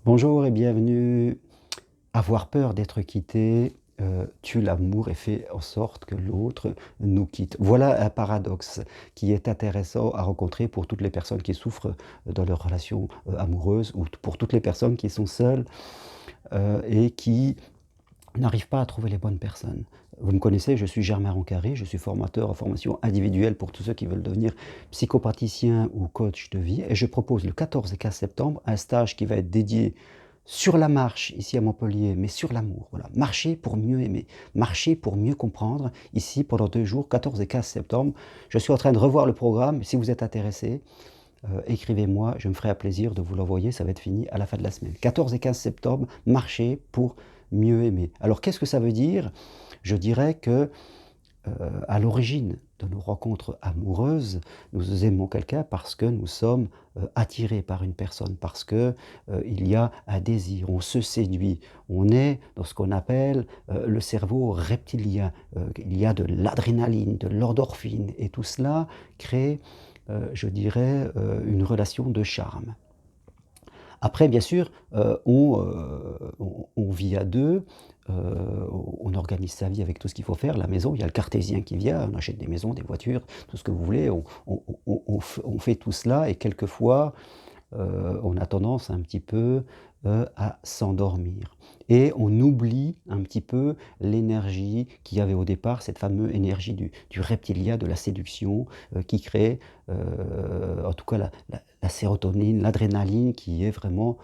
Bonjour et bienvenue. Avoir peur d'être quitté tue l'amour et fait en sorte que l'autre nous quitte. Voilà un paradoxe qui est intéressant à rencontrer pour toutes les personnes qui souffrent dans leurs relations amoureuses ou pour toutes les personnes qui sont seules et qui n'arrivent pas à trouver les bonnes personnes. Vous me connaissez, je suis Germain Roncaré, je suis formateur en formation individuelle pour tous ceux qui veulent devenir psychopraticien ou coach de vie et je propose le 14 et 15 septembre un stage qui va être dédié sur la marche ici à Montpellier, mais sur l'amour. Voilà. Marcher pour mieux aimer, marcher pour mieux comprendre. Ici, pendant 2 jours, 14 et 15 septembre, je suis en train de revoir le programme. Si vous êtes intéressé, écrivez-moi, je me ferai un plaisir de vous l'envoyer. Ça va être fini à la fin de la semaine. 14 et 15 septembre, marcher pour mieux aimer. Alors, qu'est-ce que ça veut dire? Je dirais que à l'origine de nos rencontres amoureuses, nous aimons quelqu'un parce que nous sommes attirés par une personne, parce que il y a un désir, on se séduit, on est dans ce qu'on appelle le cerveau reptilien. Il y a de l'adrénaline, de l'endorphine, et tout cela crée, je dirais, une relation de charme. Après, bien sûr, on vit à 2, on organise sa vie avec tout ce qu'il faut faire. La maison, il y a le cartésien qui vient, on achète des maisons, des voitures, tout ce que vous voulez. On fait tout cela et quelquefois, on a tendance un petit peu, à s'endormir et on oublie un petit peu l'énergie qu'il y avait au départ, cette fameuse énergie du reptilien, de la séduction, qui crée, en tout cas la sérotonine, l'adrénaline qui est vraiment,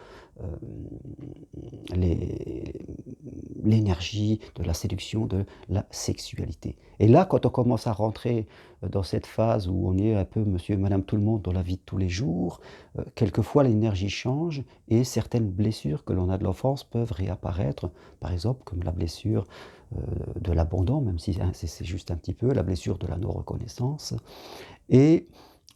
les l'énergie de la séduction, de la sexualité. Et là, quand on commence à rentrer, dans cette phase où on est un peu monsieur et madame tout le monde dans la vie de tous les jours, quelquefois l'énergie change et certaines blessures que l'on a de l'enfance peuvent réapparaître. Par exemple, comme la blessure, de l'abandon, même si, hein, c'est juste un petit peu, la blessure de la non-reconnaissance. Et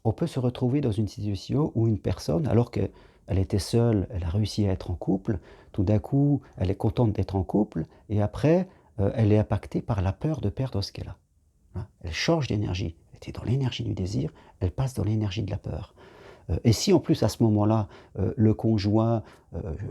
on peut se retrouver dans une situation où une personne, alors qu'elle était seule, elle a réussi à être en couple, tout d'un coup, elle est contente d'être en couple et après, elle est impactée par la peur de perdre ce qu'elle a. Hein. Elle change d'énergie. Elle était dans l'énergie du désir, elle passe dans l'énergie de la peur. Et si en plus à ce moment-là, le conjoint,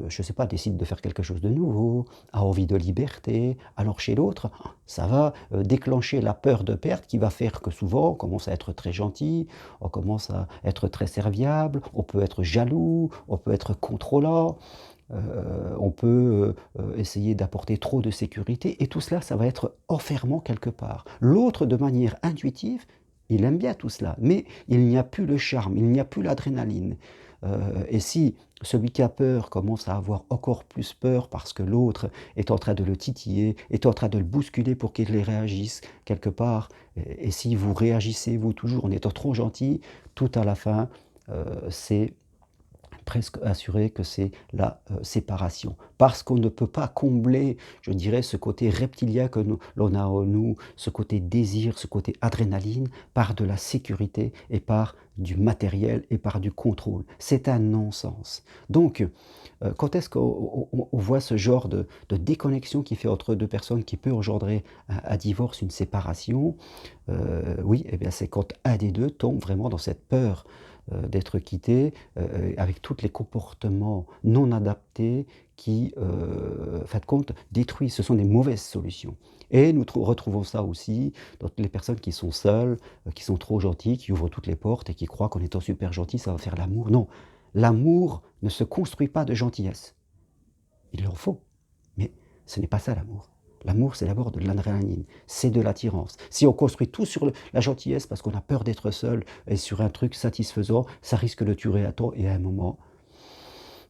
je ne sais pas, décide de faire quelque chose de nouveau, a envie de liberté, alors chez l'autre, ça va déclencher la peur de perte qui va faire que souvent on commence à être très gentil, on commence à être très serviable, on peut être jaloux, on peut être contrôlant, on peut essayer d'apporter trop de sécurité et tout cela, ça va être enfermant quelque part. L'autre, de manière intuitive, il aime bien tout cela, mais il n'y a plus le charme, il n'y a plus l'adrénaline. Et si celui qui a peur commence à avoir encore plus peur parce que l'autre est en train de le titiller, est en train de le bousculer pour qu'il réagisse quelque part, et si vous réagissez, vous toujours en étant trop gentil, tout à la fin, c'est presque assuré que c'est la séparation. Parce qu'on ne peut pas combler, je dirais, ce côté reptilien que l'on a en nous, ce côté désir, ce côté adrénaline, par de la sécurité et par du matériel et par du contrôle. C'est un non-sens. Donc, quand est-ce qu'on voit ce genre de déconnexion qui fait entre deux personnes qui peut engendrer un divorce, une séparation? Oui, eh bien c'est quand un des deux tombe vraiment dans cette peur d'être quitté, avec tous les comportements non adaptés qui, en fin de compte, détruisent. Ce sont des mauvaises solutions. Et nous retrouvons ça aussi dans les personnes qui sont seules, qui sont trop gentilles, qui ouvrent toutes les portes et qui croient qu'en étant super gentil, ça va faire l'amour. Non, l'amour ne se construit pas de gentillesse. Il en faut, mais ce n'est pas ça l'amour. L'amour, c'est d'abord de l'adrénaline, c'est de l'attirance. Si on construit tout sur la gentillesse parce qu'on a peur d'être seul et sur un truc satisfaisant, ça risque de tuer à temps et à un moment.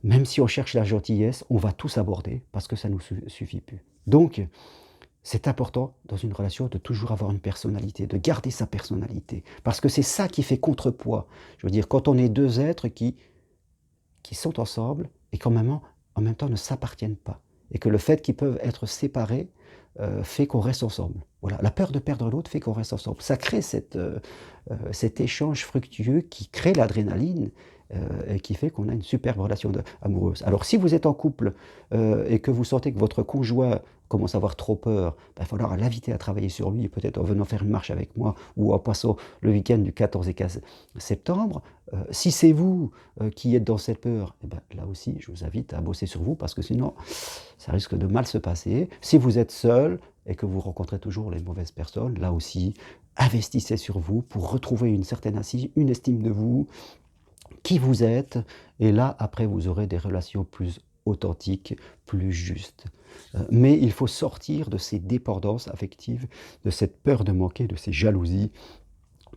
Même si on cherche la gentillesse, on va tous aborder parce que ça ne nous suffit plus. Donc, c'est important dans une relation de toujours avoir une personnalité, de garder sa personnalité. Parce que c'est ça qui fait contrepoids. Je veux dire, quand on est deux êtres qui sont ensemble et qui en même temps ne s'appartiennent pas. Et que le fait qu'ils peuvent être séparés fait qu'on reste ensemble. Voilà. La peur de perdre l'autre fait qu'on reste ensemble. Ça crée cet échange fructueux qui crée l'adrénaline et qui fait qu'on a une superbe relation amoureuse. Alors si vous êtes en couple et que vous sentez que votre conjoint commence à avoir trop peur, il va falloir l'inviter à travailler sur lui, peut-être en venant faire une marche avec moi ou en passant le week-end du 14 et 15 septembre. Si c'est vous qui êtes dans cette peur, eh ben, là aussi, je vous invite à bosser sur vous parce que sinon, ça risque de mal se passer. Si vous êtes seul et que vous rencontrez toujours les mauvaises personnes, là aussi, investissez sur vous pour retrouver une certaine assise, une estime de vous, qui vous êtes, et là, après, vous aurez des relations plus authentiques, plus justes. Mais il faut sortir de ces dépendances affectives, de cette peur de manquer, de ces jalousies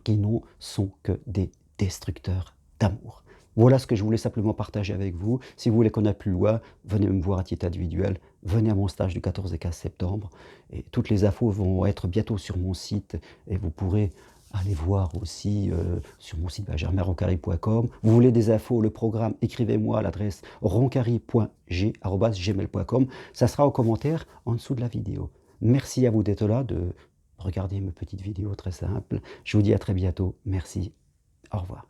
qui ne sont que des destructeurs d'amour. Voilà ce que je voulais simplement partager avec vous. Si vous voulez qu'on aille plus loin, venez me voir à titre individuel, venez à mon stage du 14 et 15 septembre. Et toutes les infos vont être bientôt sur mon site et vous pourrez aller voir aussi sur mon site germainroncari.com. Vous voulez des infos, le programme, écrivez-moi à l'adresse roncari.g@gmail.com. Ça sera en commentaire en dessous de la vidéo. Merci à vous d'être là, de regarder mes petites vidéos très simples. Je vous dis à très bientôt. Merci. Au revoir.